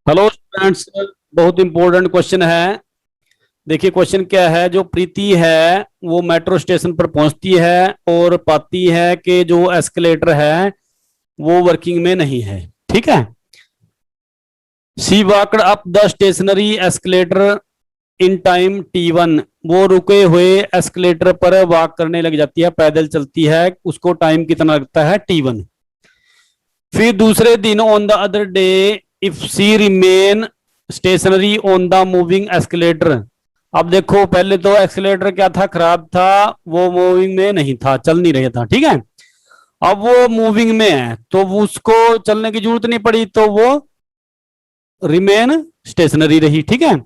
Hello students. बहुत important question है। देखिए क्वेश्चन क्या है। जो प्रीति है वो मेट्रो स्टेशन पर पहुंचती है और पाती है कि जो एस्केलेटर है वो वर्किंग में नहीं है। ठीक है। She walked up the stationary escalator in time T1। वो रुके हुए एस्केलेटर पर वॉक करने लग जाती है, पैदल चलती है। उसको टाइम कितना लगता है? T1। फिर दूसरे दिन on the other day if she remain stationary on the moving escalator. अब देखो पहले तो एक्सीलेटर क्या था? खराब था, वो मूविंग में नहीं था, चल नहीं रहा था। ठीक है। अब वो मूविंग में है तो उसको चलने की जरूरत नहीं पड़ी, तो वो रिमेन स्टेशनरी रही। ठीक है।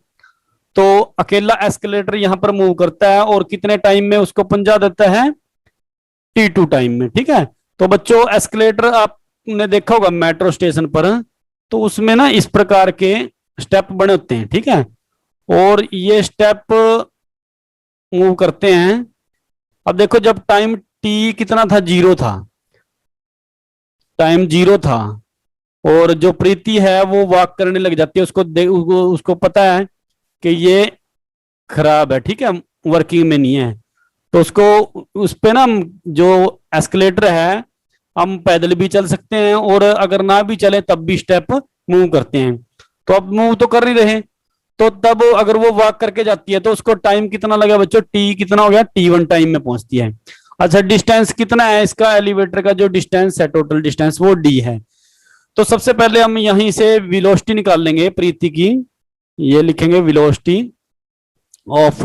तो अकेला एस्केलेटर यहां पर मूव करता है और कितने टाइम में उसको पंजा देता है? T2 टाइम में। ठीक है। तो बच्चों एस्केलेटर आपने देखा होगा मेट्रो स्टेशन पर, तो उसमें ना इस प्रकार के स्टेप बने होते हैं। ठीक है। और ये स्टेप मूव करते हैं। अब देखो जब टाइम टी कितना था? 0 था। टाइम 0 था और जो प्रीति है वो वॉक करने लग जाती है। उसको पता है कि ये खराब है। ठीक है। वर्किंग में नहीं है। तो उसको उस पे ना जो एस्केलेटर है, हम पैदल भी चल सकते हैं और अगर ना भी चले तब भी स्टेप मूव करते हैं। तो अब मूव तो कर नहीं रहे, तो तब अगर वो वॉक करके जाती है तो उसको टाइम कितना लगा बच्चों? टी कितना हो गया? T1 टाइम में पहुंचती है। अच्छा डिस्टेंस कितना है इसका? एलिवेटर का जो डिस्टेंस है, टोटल डिस्टेंस, वो D है। तो सबसे पहले हम यहीं से वेलोसिटी निकाल लेंगे प्रीति की। ये लिखेंगे velocity of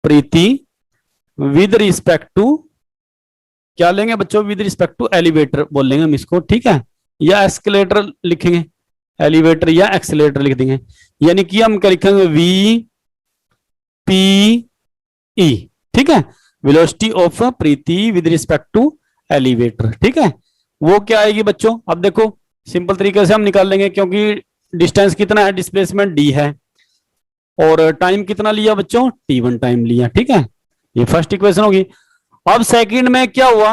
Preeti with respect to, क्या लेंगे बच्चों? विद रिस्पेक्ट टू एलिवेटर बोल लेंगे हम इसको। ठीक है। या एस्केलेटर लिखेंगे, एलिवेटर या एक्सीलेटर लिख देंगे। यानी कि हम क्या लिखेंगे? VPE। ठीक है। Velocity of Preeti with respect to elevator. ठीक है। वो क्या आएगी बच्चों? अब देखो सिंपल तरीके से हम निकाल लेंगे, क्योंकि डिस्टेंस कितना है? डिस्प्लेसमेंट D है और टाइम कितना लिया बच्चों? T1 टाइम लिया। ठीक है। ये फर्स्ट इक्वेशन होगी। अब सेकंड में क्या हुआ?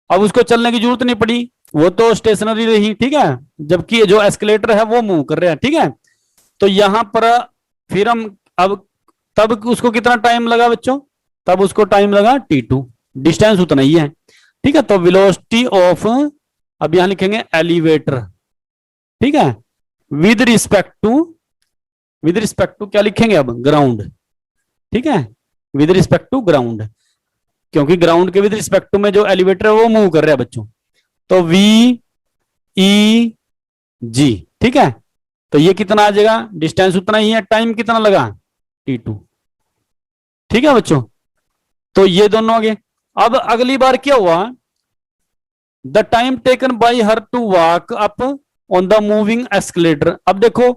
अब उसको चलने की जरूरत नहीं पड़ी, वो तो स्टेशनरी रही। ठीक है। जबकि जो एस्केलेटर है वो मूव कर रहे हैं। ठीक है। तो यहां पर फिर हम अब तब उसको कितना टाइम लगा बच्चों? तब उसको टाइम लगा T2। डिस्टेंस उतना ही है। ठीक है। तो वेलोसिटी ऑफ, अब यहां लिखेंगे एलिवेटर। ठीक है। With respect to, with respect to क्या लिखेंगे अब? ग्राउंड। ठीक है। विद रिस्पेक्ट टू ग्राउंड, क्योंकि ग्राउंड के विद रिस्पेक्ट टू में जो एलिवेटर है वो मूव कर रहा है बच्चों। तो VEG। ठीक है। तो ये कितना आ जाएगा? डिस्टेंस उतना ही है, टाइम कितना लगा? T2। ठीक है बच्चों। तो ये दोनों आ गए। अब अगली बार क्या हुआ? The time taken by her to walk up on the moving escalator. अब देखो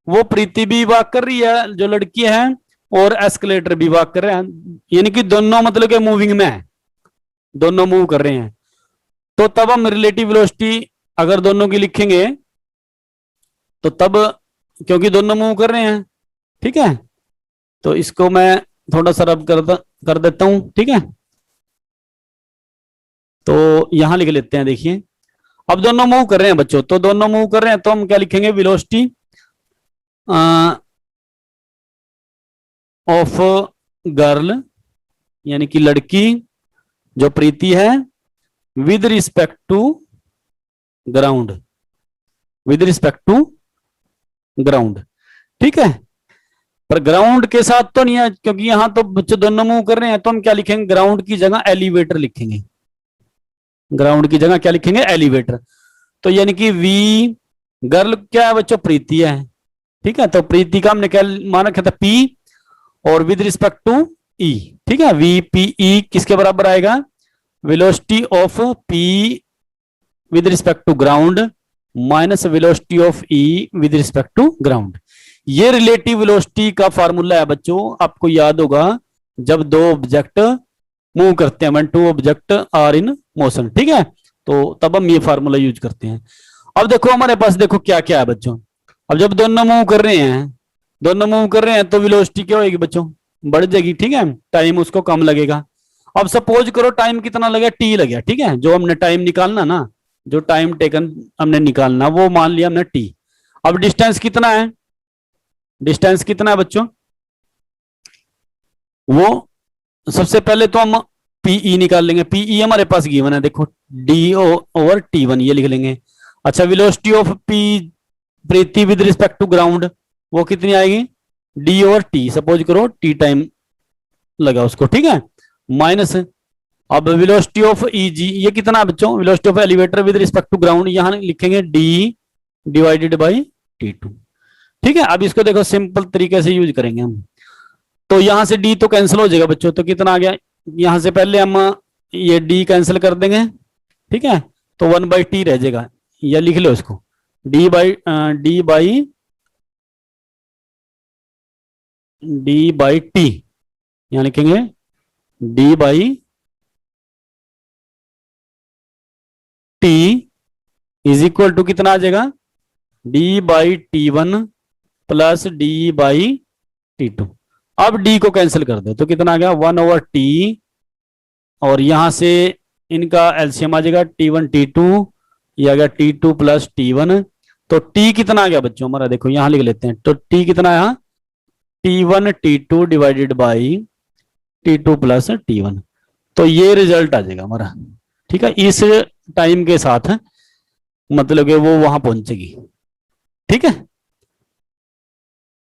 वो प्रीति भी वॉक कर रही है, जो लड़की है, और एस्केलेटर भी वॉक कर रहे हैं, यानी कि दोनों मतलब के मूविंग में है, दोनों मूव कर रहे हैं। तो तब हम रिलेटिव वेलोसिटी अगर दोनों की लिखेंगे तो तब, क्योंकि दोनों मूव कर रहे हैं। ठीक है। तो इसको मैं थोड़ा सा रब कर देता हूं। ठीक है। तो यहां लिख लेते हैं। देखिए अब दोनों मूव कर रहे हैं बच्चों, तो दोनों मूव कर रहे हैं तो हम क्या लिखेंगे? वेलोसिटी ऑफ गर्ल, यानी कि लड़की जो प्रीति है, with respect to ground, with respect to ground. ठीक है। पर ग्राउंड के साथ तो नहीं है, क्योंकि यहां तो बच्चे दोनों मूव कर रहे हैं, तो हम क्या लिखेंगे? ग्राउंड की जगह एलिवेटर लिखेंगे। ग्राउंड की जगह क्या लिखेंगे? एलिवेटर। तो यानी कि वी गर्ल क्या है बच्चों? प्रीति है। ठीक है। तो प्रीति का हमने क्या मान रखा था? P, और विद रिस्पेक्ट टू E। ठीक है। VPE किसके बराबर आएगा? Velocity of P with respect to ground minus velocity of E with respect to ground. ये रिलेटिव वेलोसिटी का फार्मूला है बच्चों, आपको याद होगा जब दो ऑब्जेक्ट मूव करते हैं, when two object are in motion. ठीक है। तो तब हम ये फार्मूला यूज करते हैं। अब देखो हमारे पास देखो क्या क्या है बच्चों। अब जब दोनों मूव कर रहे हैं, दोनों मूव कर रहे हैं, तो वेलोसिटी क्या होगी बच्चों? बढ़ जाएगी। ठीक है। टाइम उसको कम लगेगा। अब सपोज करो टाइम कितना लगे? T लगे। ठीक है। जो हमने टाइम निकालना ना, जो टाइम टेकन हमने निकालना, वो मान लिया हमने T। अब डिस्टेंस कितना है, डिस्टेंस कितना है बच्चों, वो सबसे पहले तो हम पीई निकाल लेंगे। पीई हमारे पास गिवन है, देखो डी ओवर टी वन, ये लिख लेंगे। अच्छा velocity of P Preeti with respect to ground, वो कितनी आएगी, डी ओवर टी, सपोज करो टी टाइम लगा उसको, ठीक है, माइनस। अब वेलोसिटी ऑफ ईजी ये कितना है बच्चों, velocity of elevator with respect to ground, यहां लिखेंगे d divided by t two, ठीक है। अब इसको देखो सिंपल तरीके से यूज करेंगे हम, तो यहां से डी तो कैंसिल हो जाएगा बच्चों, तो कितना आ गया, यहां से पहले हम ये डी कैंसिल कर देंगे, ठीक है, तो 1/t रह जाएगा, या लिख लो इसको डी बाई टी, यहां लिखेंगे d by t is equal to कितना आ जाएगा, d by t one plus d by t two. अब डी को कैंसिल कर दो तो कितना आ गया, 1/t, और यहां से इनका एलसीएम आ जाएगा T1 T2, ये आ गया T2 प्लस T1, तो T कितना आ गया बच्चों हमारा, देखो यहां लिख लेते हैं, तो T कितना आया, T1 T2 divided by T2 plus T1, तो ये रिजल्ट आ जाएगा हमारा, ठीक है, इस टाइम के साथ मतलब कि वो वहां पहुंचेगी, ठीक है।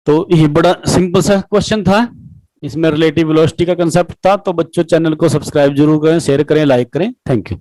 तो ये बड़ा सिंपल सा क्वेश्चन था, इसमें रिलेटिव वेलोसिटी का कंसेप्ट था। तो बच्चों चैनल को सब्सक्राइब जरूर करें, शेयर करें, लाइक करें। Thank you.